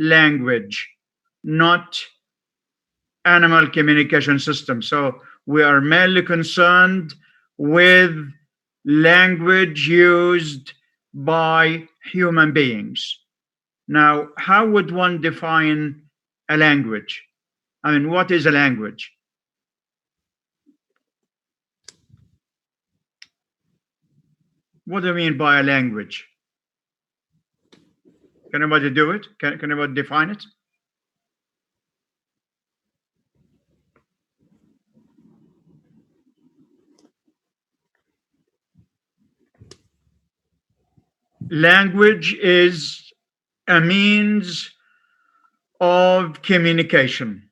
language, not animal communication system. So we are mainly concerned with language used by human beings. Now, how would one define a language? I mean, what is a language? What do you mean by a language? Can anybody do it? Can anybody define it? Language is a means of communication.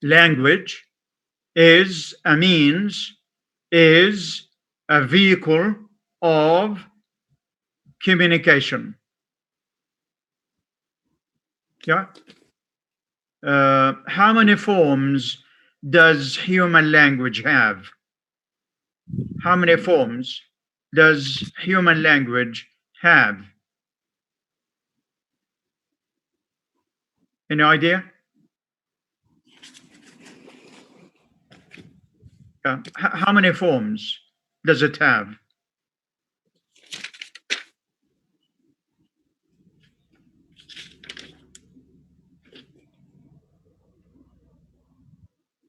Language is a means, is a vehicle of communication. Yeah. How many forms does human language have? How many forms does human language have? Any idea? How many forms does it have?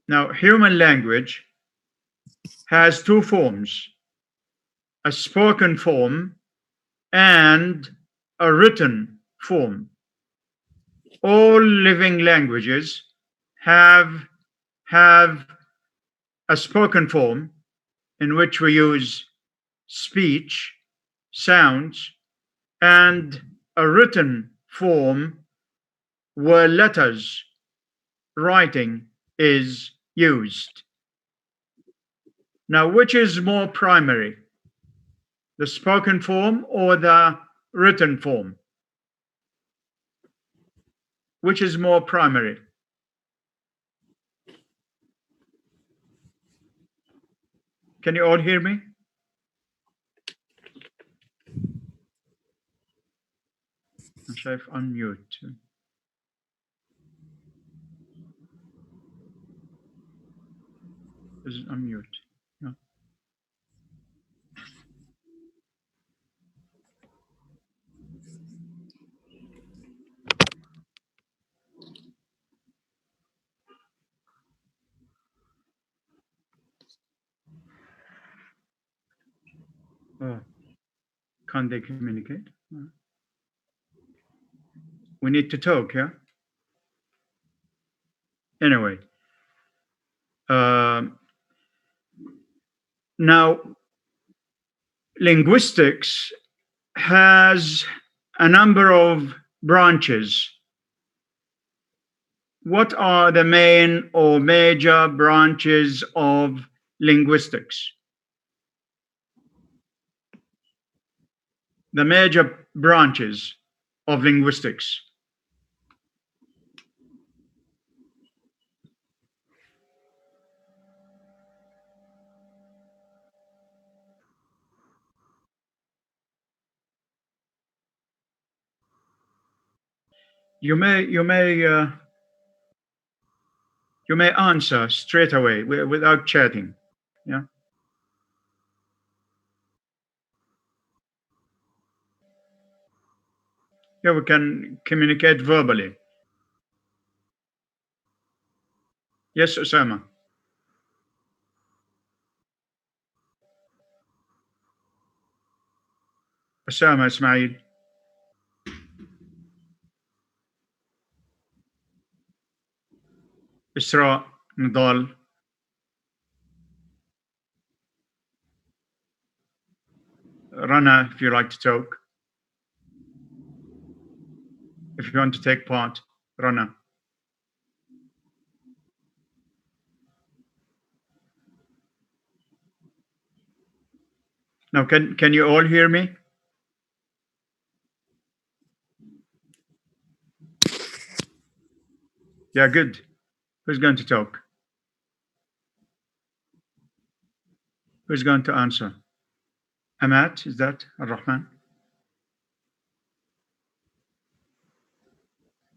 Now, human language has two forms, a spoken form and a written form. All living languages have a spoken form in which we use speech, sounds, and a written form where letters, writing is used. Now, which is more primary, the spoken form or the written form? Which is more primary? Can you all hear me? I'm شايف unmute. Is it unmute? No. Oh, can't they communicate? We need to talk, yeah? Anyway. Now, linguistics has a number of branches. What are the main or major branches of linguistics? The major branches of linguistics. You may answer straight away without chatting. Yeah. Yeah, we can communicate verbally. Yes, Osama. Osama Ismail. Isra, Nidal. Rana, if you like to talk. If you want to take part, Rana. Now, can you all hear me? Yeah, good. Who's going to talk? Who's going to answer? Amat, is that Ar-Rahman?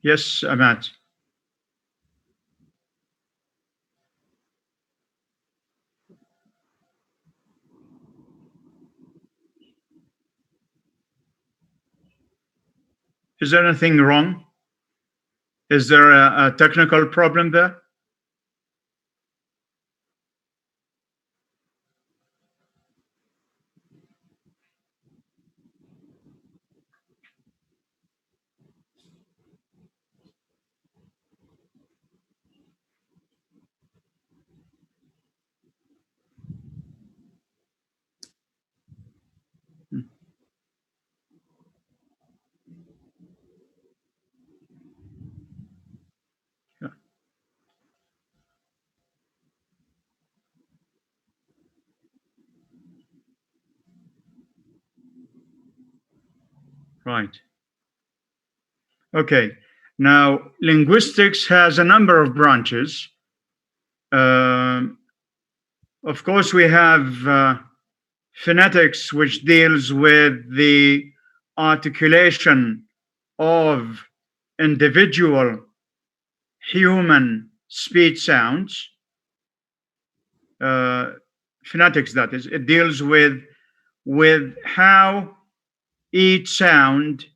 Yes, Ahmad. Is there anything wrong? Is there a technical problem there? Yeah, right. Okay. Now, linguistics has a number of branches. Um, of course, we have phonetics, which deals with the articulation of individual human speech sounds. Uh, Phonetics, that is, it deals with how each sound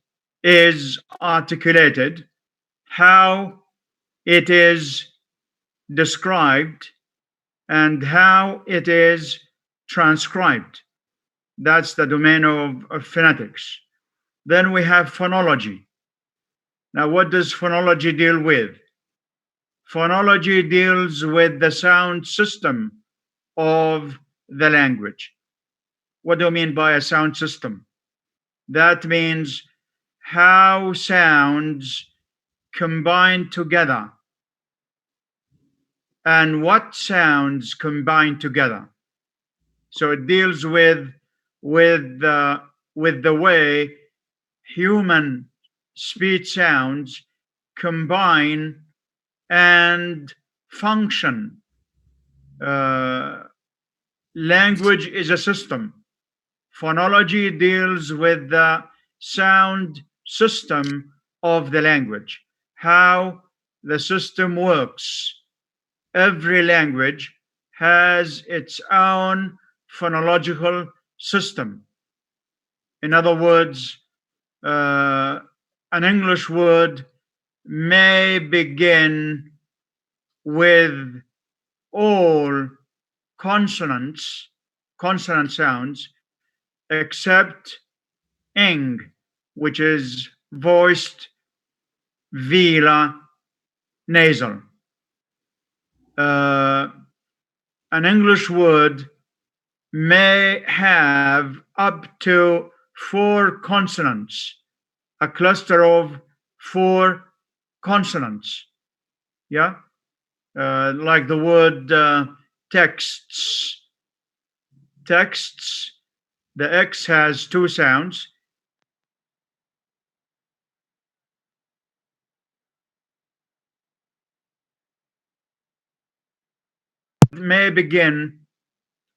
is articulated, how it is described, and how it is transcribed. That's the domain of phonetics. Then we have phonology. Now, what does phonology deal with? Phonology deals with the sound system of the language. What do I mean by a sound system? That means how sounds combine together and what sounds combine together. So it deals with with the way human speech sounds combine and function. Uh, Language is a system. Phonology deals with the sound system of the language, how the system works. Every language has its own phonological system. In other words, uh, an English word may begin with all consonants, consonant sounds, except ing, which is voiced velar nasal. Uh, an English word may have up to four consonants, a cluster of four consonants. Yeah, like the word texts. Texts. The X has two sounds. May begin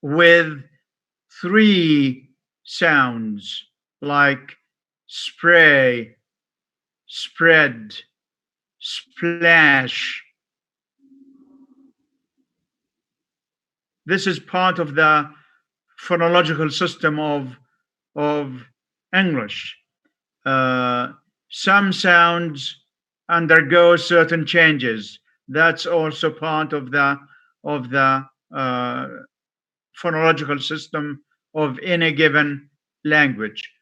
with three sounds like spray, spread, splash. This is part of the phonological system of English. Uh, some sounds undergo certain changes. That's also part of the phonological system of any given language.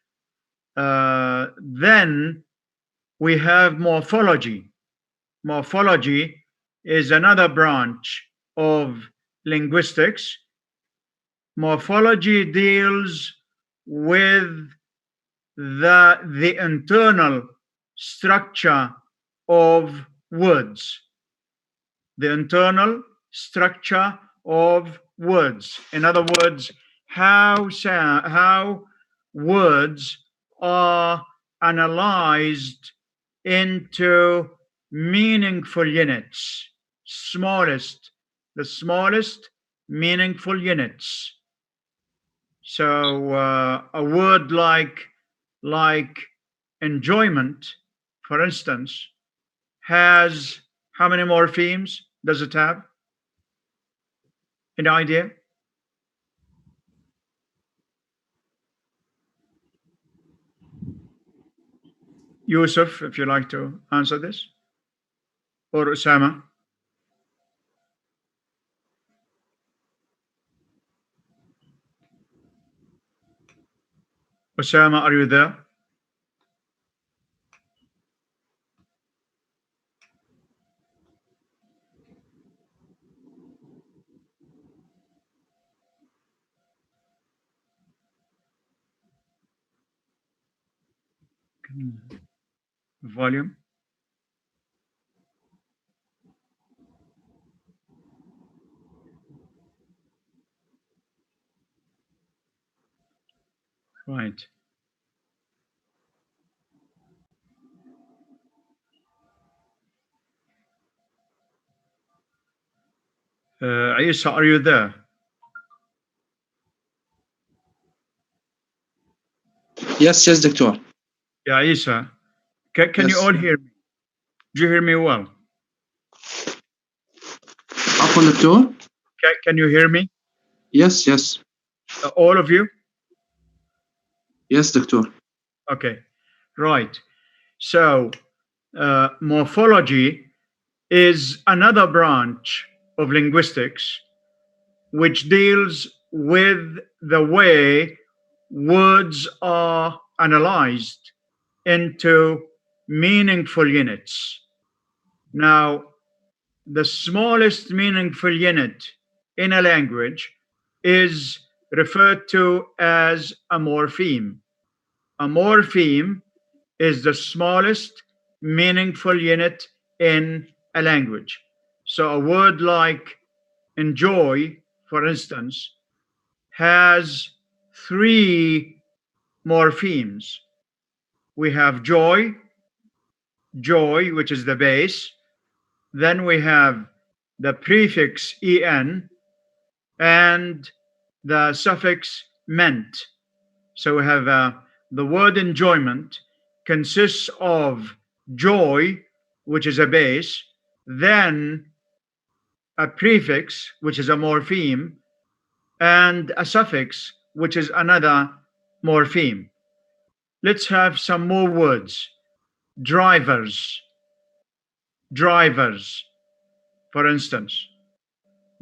Then we have morphology. Morphology is another branch of linguistics. Morphology deals with the internal structure of words, the internal structure of words. In other words, how words are analyzed into meaningful units, smallest, the smallest meaningful units. So a word like enjoyment, for instance, has how many morphemes does it have? Any idea? Yusuf, if you like to answer this, or Osama. Osama, are you there? Volume. Right. Isa, are you there? Yes, yes, doctor. Yeah, Isa. Can you Yes. all hear me? Do you hear me well? Upon doctor? Can you hear me? Yes, yes. All of you? Yes, doctor. Okay. Right. So, morphology is another branch of linguistics which deals with the way words are analyzed into meaningful units. Now, the smallest meaningful unit in a language is referred to as a morpheme. A morpheme is the smallest meaningful unit in a language. So a word like enjoy, for instance, has three morphemes. We have joy, joy, which is the base. Then we have the prefix en and the suffix ment. So we have the word enjoyment consists of joy, which is a base, then a prefix, which is a morpheme, and a suffix, which is another morpheme. Let's have some more words. Drivers, drivers, for instance.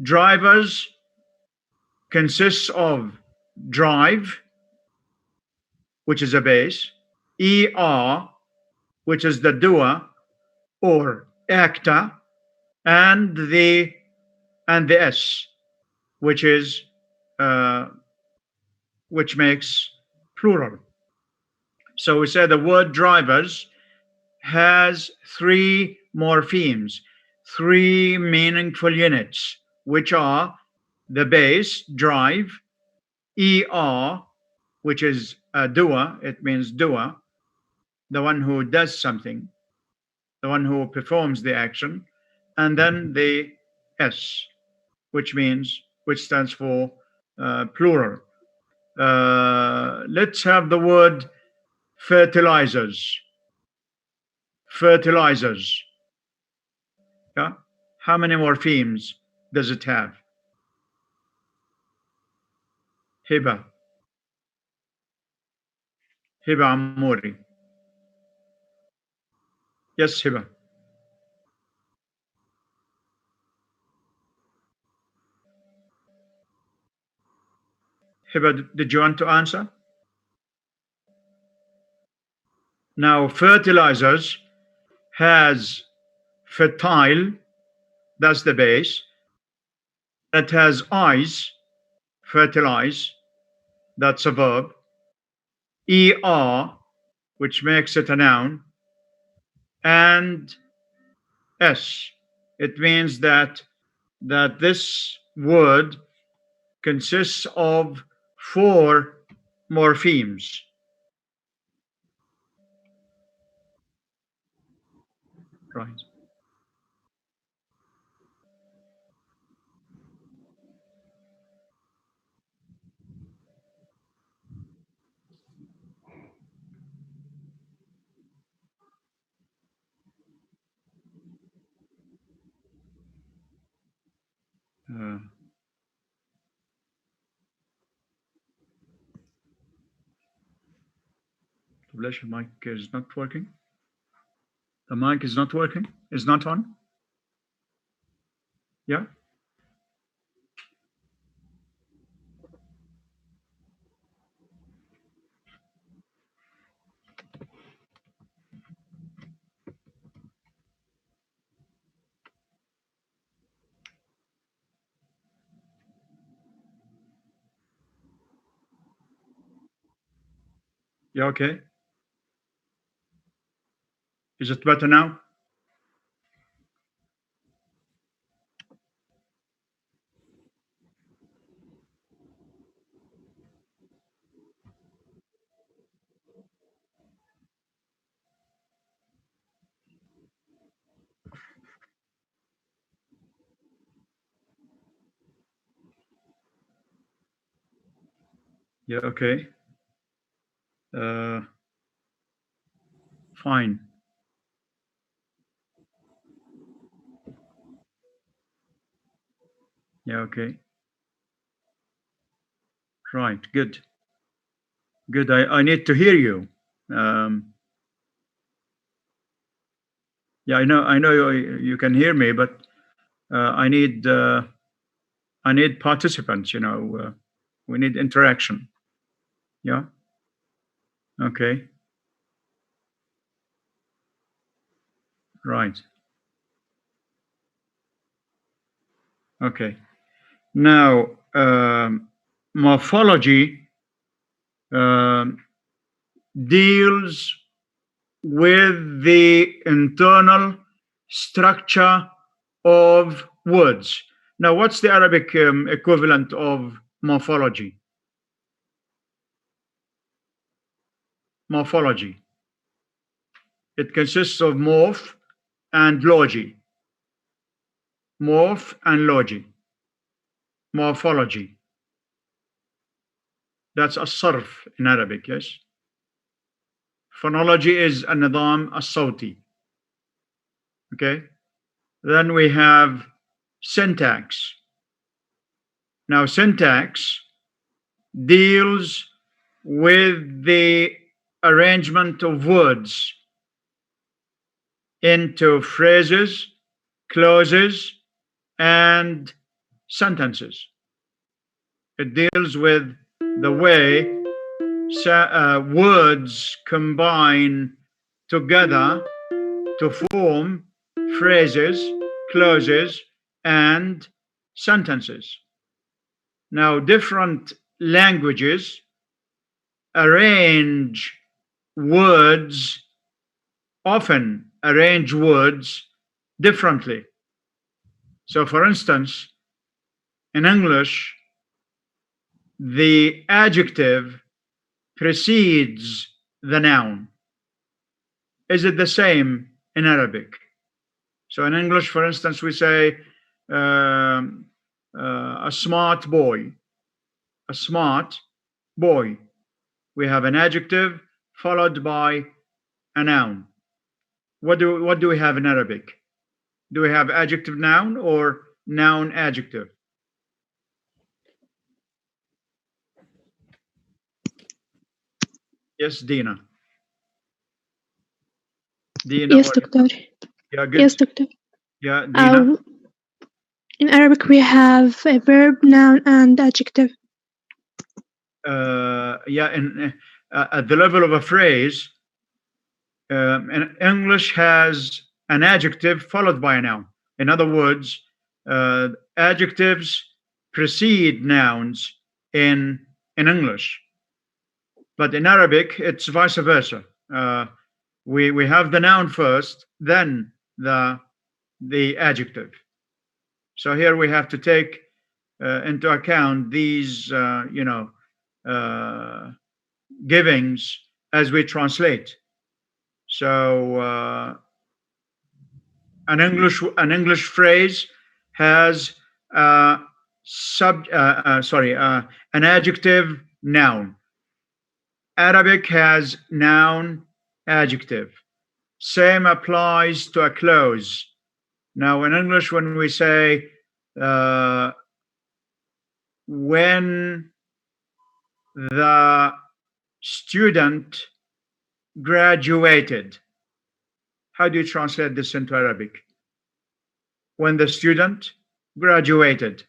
Drivers consists of drive, which is a base, er, which is the doer or actor, and the s, which is uh, which makes plural. So we say the word drivers has three morphemes, three meaningful units, which are the base drive, er, which is a doer, it means doer, the one who does something, the one who performs the action, and then the s, which stands for plural. Let's have the word fertilizers. Fertilizers. Yeah. How many morphemes does it have? Hiba. Hiba Amori. Yes, Hiba. Hiba, did you want to answer? Now, fertilizers has fertile, that's the base. It has eyes, fertilize, that's a verb. Er, which makes it a noun, and s. It means that this word consists of four morphemes. Right. ليش mic is not working? The mic is not working? Is not on? Yeah? Yeah, okay. Is it better now? Yeah, okay. Fine. Yeah, okay. Right, good. Good. I need to hear you. Yeah, I know you can hear me, but I need participants. We need interaction. Yeah. Okay. Right. Okay. Now, morphology um, deals with the internal structure of words. Now, what's the Arabic equivalent of morphology? Morphology. It consists of morph and logy. Morph and logy. Morphology. That's a sarf in Arabic, yes? Phonology is النظام الصوتي. Okay? Then we have syntax. Now, syntax deals with the arrangement of words into phrases, clauses, and sentences. It deals with the way words combine together to form phrases, clauses, and sentences. Now, different languages arrange words, often arrange words differently. So, for instance, in English, the adjective precedes the noun. Is it the same in Arabic? So, in English, for instance, we say a smart boy, a smart boy. We have an adjective followed by a noun. What do we have in Arabic? Do we have adjective noun or noun adjective? Yes, Dina. Dina, Yes, doctor. yeah, good. Yes, doctor. Yeah, Dina. In Arabic, we have a verb, noun, and adjective. Yeah, at the level of a phrase, and English has an adjective followed by a noun. In other words, adjectives precede nouns in English, but in Arabic it's vice versa. We have the noun first, then the adjective. So here we have to take into account these givings as we translate. So an English phrase has an adjective noun. Arabic has noun adjective. Same applies to a clause. Now in English, when we say when the student graduated. How do you translate this into Arabic? When the student graduated.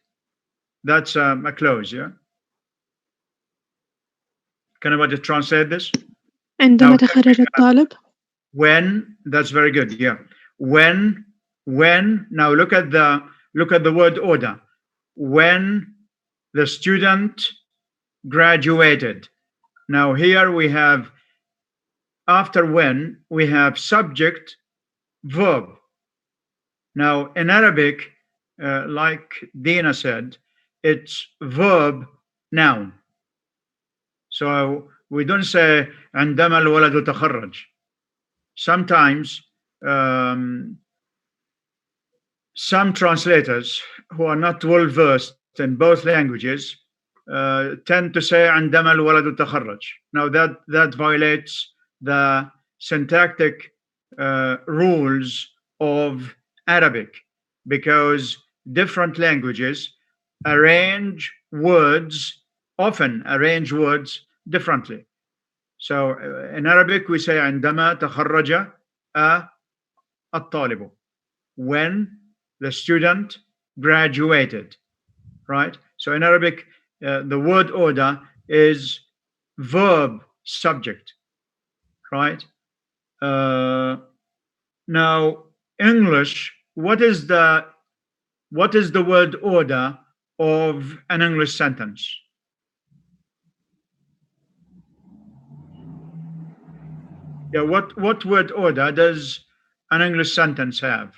That's a clause, yeah? Can anybody translate this? عندما Now, تخرج الطالب. when, that's very good, yeah. When, now look at the word order. When the student graduated. Now here we have, after when, we have subject, verb. Now in Arabic, like Dina said, it's verb, noun. So we don't say عندما الولد تخرج. Sometimes some translators who are not well versed in both languages tend to say عندما الولد تخرج. Now that violates the syntactic rules of Arabic, because different languages often arrange words differently. So in Arabic we say عندما تخرج الطالب, when the student graduated, right? So in Arabic, the word order is verb subject, right? Now, English, what is the word order of an English sentence? Yeah, what word order does an English sentence have?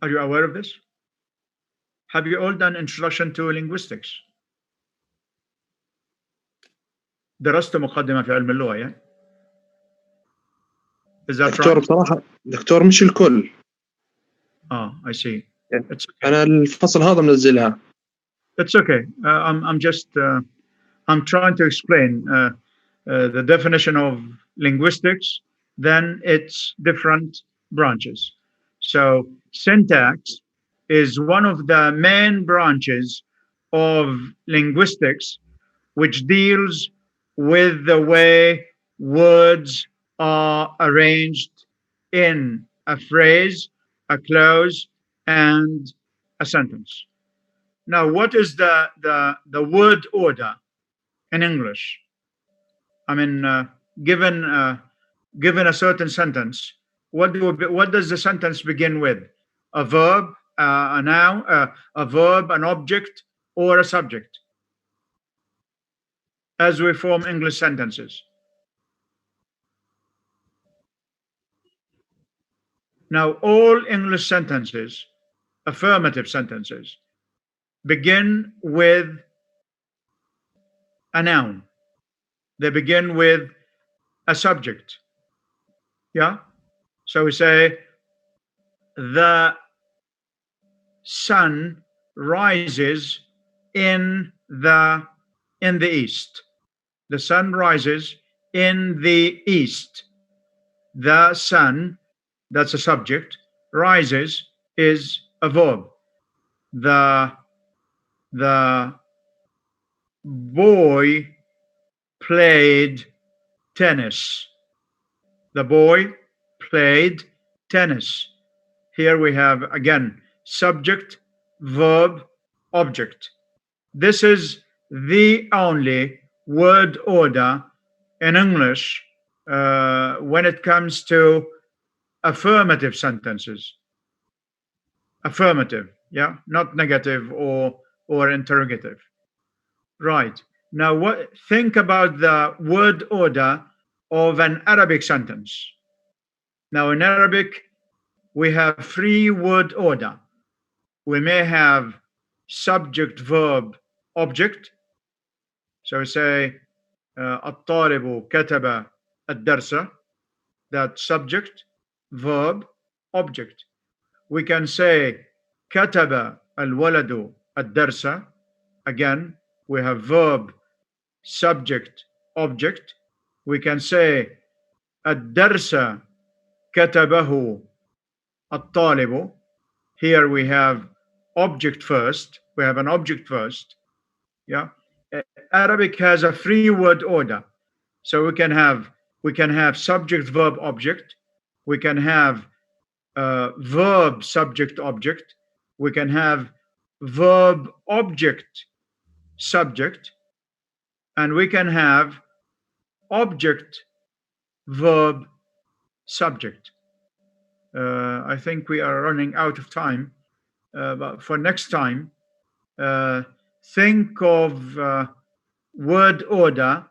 Are you aware of this? Have you all done introduction to linguistics? درست مقدمة في علم اللغة, yeah? Is that دكتور right? بصراحة دكتور مش الكل. I see. It's okay. أنا الفصل هذا منزلها. It's okay. I'm just I'm trying to explain the definition of linguistics, then its different branches. So syntax is one of the main branches of linguistics, which deals with the way words are arranged in a phrase, a clause, and a sentence. Now, what is the word order in English? I mean, given a certain sentence, what does the sentence begin with? A verb, a noun, a verb, an object, or a subject? As we form English sentences. Now, all English sentences, affirmative sentences, begin with a noun. They begin with a subject. Yeah? So we say, the sun rises in the east. The sun rises in the east. The sun, that's a subject. Rises is a verb. The boy played tennis. The boy played tennis. Here we have again subject, verb, object. This is the only word order in English when it comes to affirmative sentences. Affirmative, yeah, not negative or interrogative. Right. Now, think about the word order of an Arabic sentence. Now, in Arabic, we have three word order. We may have subject, verb, object. So we say, الطالب كتب الدرس. That subject, verb, object. We can say كتب الولد الدرس. Again, we have verb, subject, object. We can say الدرس كتبه الطالب. Here we have object first. We have an object first. Yeah. Arabic has a free word order. So we can have subject verb object. We can have verb subject object. We can have verb object subject, and we can have object verb subject. I think we are running out of time, but for next time, uh, think of word order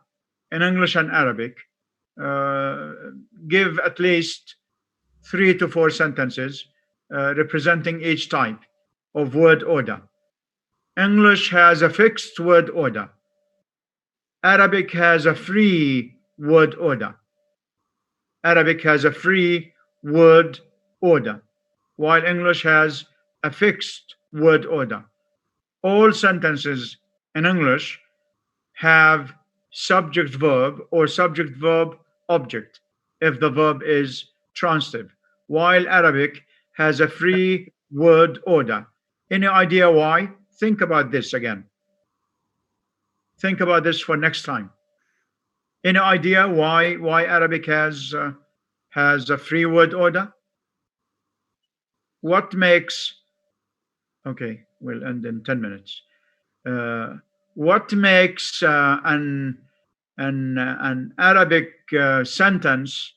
in English and Arabic. Give at least 3 to 4 sentences representing each type of word order. English has a fixed word order. Arabic has a free word order. Arabic has a free word order, while English has a fixed word order. All sentences in English have subject verb or subject verb object if the verb is transitive, while Arabic has a free word order. Any idea why? Think about this again. Think about this for next time. Any idea why Arabic has a free word order? What makes okay? We'll end in 10 minutes. What makes an Arabic sentence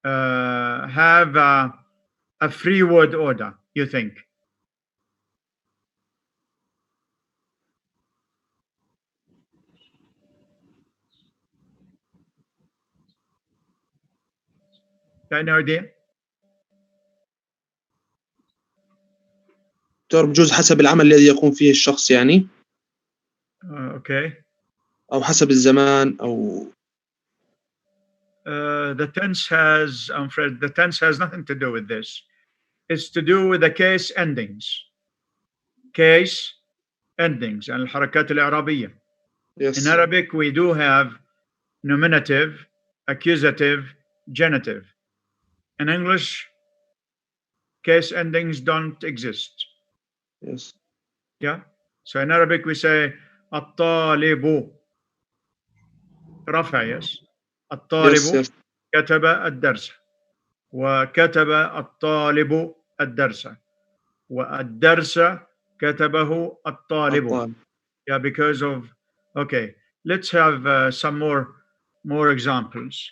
have a free word order? You think? Any idea? دكتور بجوز حسب العمل الذي يقوم فيه الشخص يعني Okay. أو حسب الزمان أو The tense has, I'm afraid, the tense has nothing to do with this. It's to do with the case endings. Case endings and الحركات الإعرابية. yes. In Arabic, we do have nominative, accusative, genitive. In English, case endings don't exist. yes. Yeah. So in Arabic, we say الطالب رفع. Yes. الطالب yes. كتب الدرس وكتب الطالب الدرس والدرس كتبه الطالب. الطالب. Yeah, because of okay. Let's have some more examples.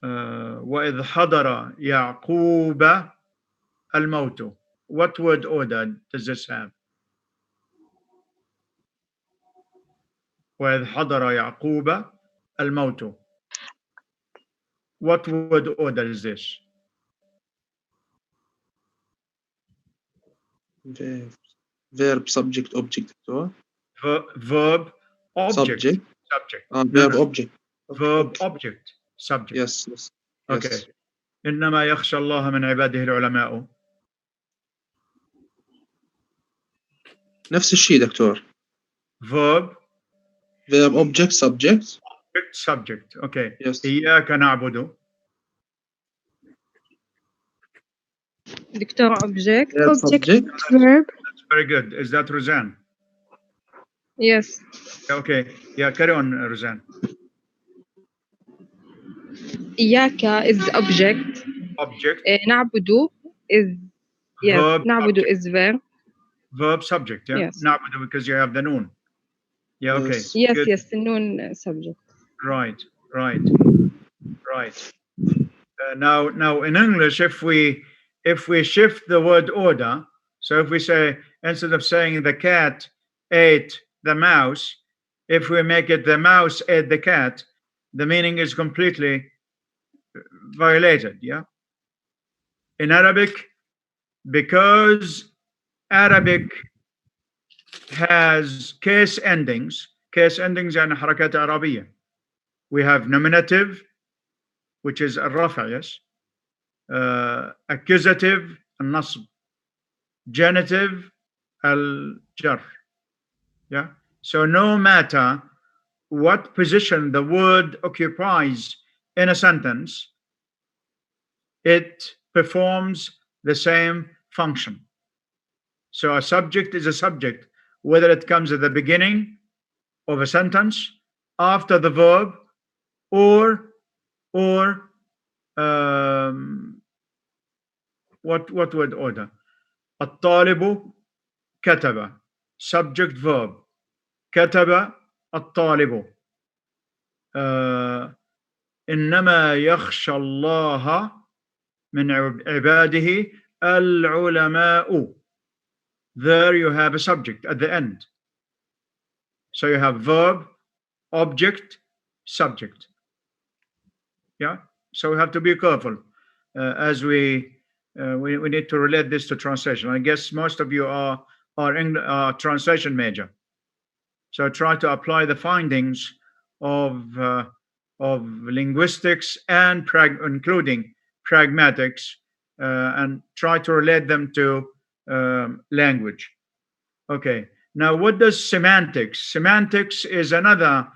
وإذ حضر يعقوب الموت. What word order does this have? وإذ حضر يعقوب الموت. What word order is this? verb subject object دكتور Verb object subject subject. verb object Verb object subject. yes. Okay. إنما يخشى الله من عباده العلماء. نفس الشيء دكتور Verb object subject subject. Okay. yes. إياك نعبد. دكتور object. Object subject verb. That's very good. Is that Roseanne? Yes. Okay. Yeah, carry on, Roseanne. إياك is object. Object. نعبد is yes. Verb نعبد subject. is verb. Verb subject. Yeah. Yes. نعبد because you have the noon. Yeah. Okay. Yes. Good. Yes. النون subject. Right. Now in English, if we shift the word order, so if we say instead of saying the cat ate the mouse, if we make it the mouse ate the cat, the meaning is completely violated. Yeah. In Arabic, because Arabic has case endings and حركات عربية. We have nominative, which is الرفع, yes. Accusative, النصب. Genitive, الجر. Yeah. So no matter what position the word occupies in a sentence, it performs the same function. So a subject is a subject, whether it comes at the beginning of a sentence, after the verb, or what word order? الطالب كتب, subject verb. كتب الطالب. إنما يخشى الله من عباده العلماء. There you have a subject at the end. So you have verb, object, subject. Yeah. So we have to be careful as we need to relate this to translation. I guess most of you are translation major. So try to apply the findings of linguistics and including pragmatics, and try to relate them to language. Okay. Now, what does semantics? Semantics is another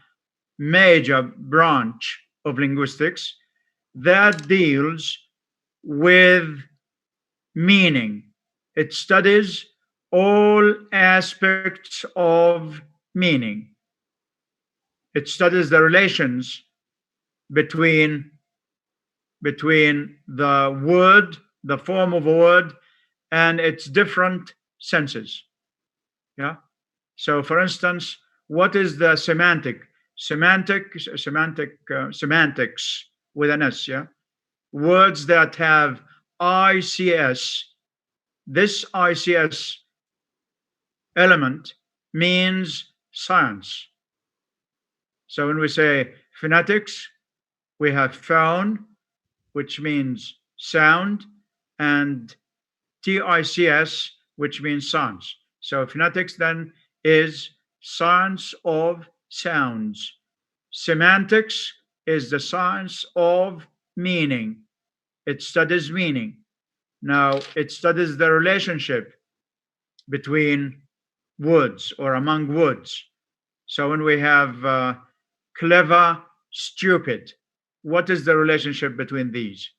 major branch of linguistics that deals with meaning. It studies all aspects of meaning. It studies the relations between the word, the form of a word, and its different senses. Yeah. So, for instance, what is the semantics with an S? Yeah. Words that have ICS. This ICS element means science. So when we say phonetics, we have phone, which means sound, and TICS, which means science. So phonetics then is science of sounds. Semantics is the science of meaning. It studies meaning. Now, it studies the relationship between words or among words. So when we have clever, stupid, what is the relationship between these?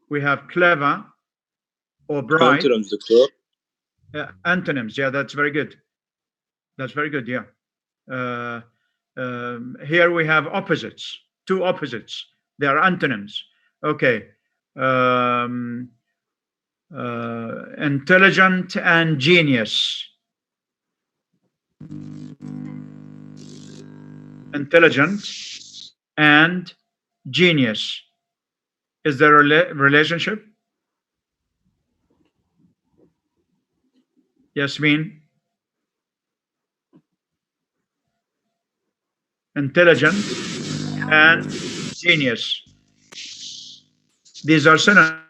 We have clever or bright. Antonyms, Doctor. Antonyms, yeah, that's very good. That's very good, yeah. Here we have opposites, two opposites. They are antonyms. Okay. Intelligent and genius. Intelligent and genius. Is there a relationship? Yasmin? Intelligent and genius. These are synonyms.